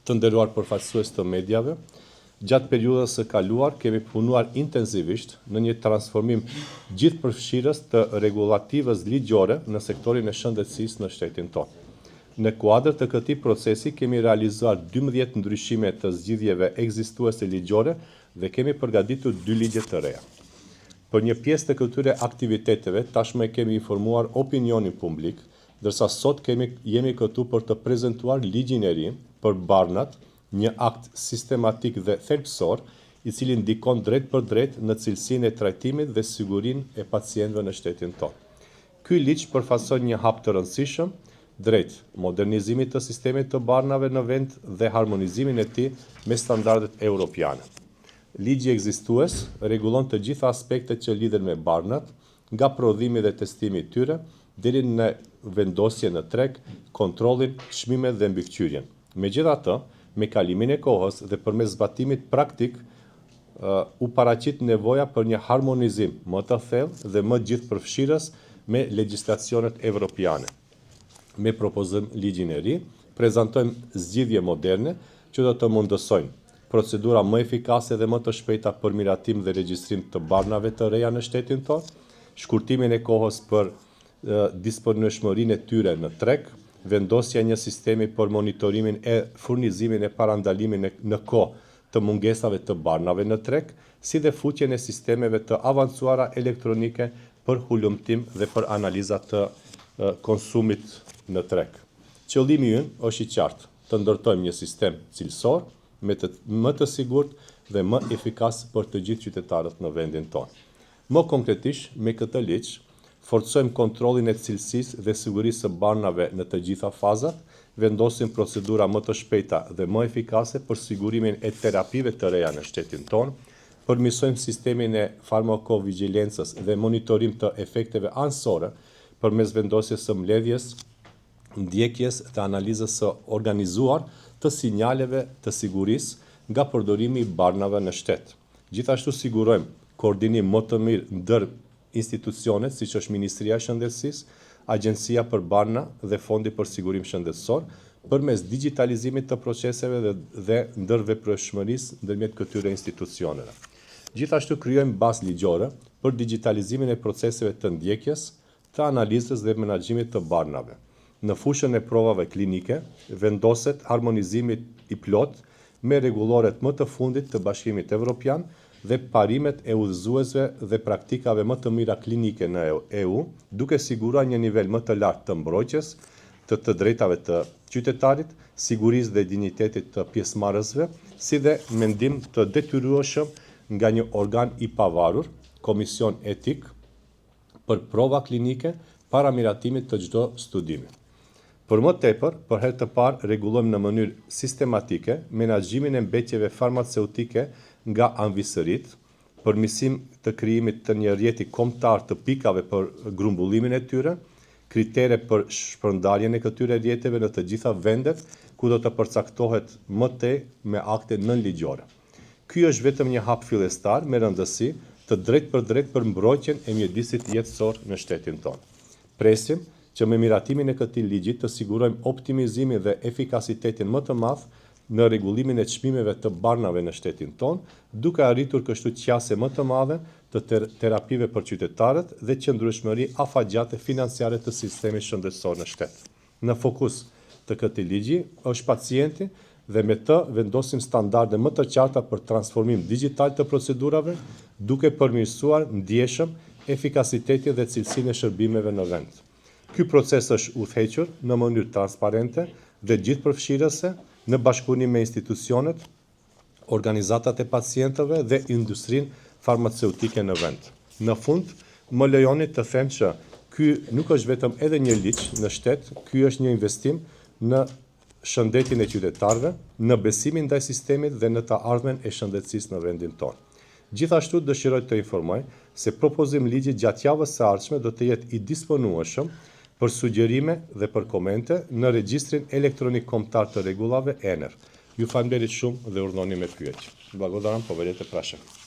Të nderuar përfaqësues të mediave, gjatë periudhës së kaluar kemi punuar intensivisht në një transformim gjithëpërfshirës të rregullativës ligjore në sektorin e shëndetësisë në shtetin tonë. Në kuadër të këtij procesi kemi realizuar 12 ndryshime të zgjidhjeve ekzistuese ligjore dhe kemi përgatitur 2 ligje të reja. Për një pjesë të këtyre aktiviteteve tashmë kemi informuar opinionin publik, ndërsa sot jemi këtu për të prezantuar ligjin e ri për barnat, një akt sistematik dhe thelbësor, i cili ndikon drejt për drejt në cilësinë e trajtimit dhe sigurinë e pacientëve në shtetin tonë. Ky ligj përfaqëson një hap të rëndësishëm drejt modernizimit të sistemit të barnave në vend dhe harmonizimin e tij me standardet europiane. Ligji ekzistues rregullon të gjitha aspektet që lidhen me barnat, nga prodhimi dhe testimi i tyre deri në vendosje në treg, kontrollin, çmimet dhe mbikëqyrjen. Megjithatë, me kalimin e kohës dhe përmes zbatimit praktik, u paraqit nevoja për një harmonizim më të thellë dhe më gjithëpërfshirës me legjislacionet evropiane. Me propozim ligjin e ri, prezantojmë zgjidhje moderne që do të mundësojnë procedura më efikase dhe më të shpejta për miratim dhe regjistrim të barnave të reja në shtetin tonë, shkurtimin e kohës për disponueshmërinë e tyre në treg, vendosja një sistemi për monitorimin e furnizimin e parandalimin në kohë të mungesave të barnave në treg, si dhe futjen e sistemeve të avancuara elektronike për hulumtim dhe për analiza të konsumit në treg. Qëllimi ynë është i qartë, të ndërtojmë një sistem cilësor, më të sigurt dhe më efikas për të gjithë qytetarët në vendin tonë. Më konkretisht, me këtë ligj, forcojmë kontrollin e cilësisë dhe sigurisë së barnave në të gjitha fazat, vendosim procedura më të shpejta dhe më efikase për sigurimin e terapive të reja në shtetin tonë, përmirësojmë sistemin e farmakovigjilencës dhe monitorim të efekteve anësore përmes vendosjes së mbledhjes, ndjekjes dhe analizës së organizuar të sinjaleve të sigurisë nga përdorimi i barnave në shtet. Gjithashtu sigurojmë koordinim më të mirë ndër institucionet, siç është Ministria e Shëndetësisë, Agjencia për Barna dhe Fondi për Sigurim Shëndetësor, përmes digitalizimit të proceseve dhe ndërvepreshmërisë ndërmjet këtyre institucioneve. Gjithashtu krijojmë bazë ligjore për digitalizimin e proceseve të ndjekjes, të analizës dhe menaxhimit të barnave. Në fushën e provave klinike, vendoset harmonizimi i plot me rregulloret më të fundit të Bashkimit Evropian dhe parimet e udhëzuesve dhe praktikave më të mira klinike në EU, duke siguruar një nivel më të lartë të mbrojtjes, të drejtave të qytetarit, sigurisë dhe dinjitetit të pjesëmarrësve, si dhe mendim të detyrueshëm nga një organ i pavarur, komision etik, për prova klinike para miratimit të çdo studimi. Për më tepër, për herë të parë rregullojmë në mënyrë sistematike menaxhimin e mbetjeve farmaceutike nga anvisërit, përmirësim të krijimit të një rrjeti kombëtar të pikave për grumbullimin e tyre, kritere për shpërndarjen e këtyre rrjeteve në të gjitha vendet ku do të përcaktohet më tej me akte nënligjore. Ky është vetëm një hap fillestar me rëndësi të drejt për mbrojtjen e mjedisit jetësor në shtetin tonë. Presim që me miratimin e këtij ligji të sigurojmë optimizimin dhe efikasitetin më të madh në rregullimin e çmimeve të barnave në shtetin tonë, duke arritur kështu qasje më të madhe të terapive për qytetarët dhe qëndrueshmëri afatgjate financiare të sistemit shëndetësor në shtet. Në fokus të këtij ligji është pacienti dhe me të vendosim standarde më të qarta për transformim digjital të procedurave, duke përmirësuar ndjeshëm efikasitetin dhe cilësinë e shërbimeve në vend. Ky proces është udhëhequr në mënyrë transparente dhe gjithëpërfshirëse në bashkëpunim me institucionet, organizatat e pacientëve dhe industrinë farmaceutike në vend. Në fund, më lejoni të them që ky nuk është vetëm edhe një ligj në shtet, ky është një investim në shëndetin e qytetarëve, në besimin ndaj sistemit dhe në të ardhmen e shëndetësisë në vendin tonë. Gjithashtu dëshiroj të informoj se propozim ligji gjatë javës së ardhshme do të jetë i disponueshëm për sugjerime dhe për komente në regjistrin elektronik kombëtar të rregullave ENER. Ju falenderoj shumë dhe urdhëroni me pyetje. Благодарам, povedете прашање.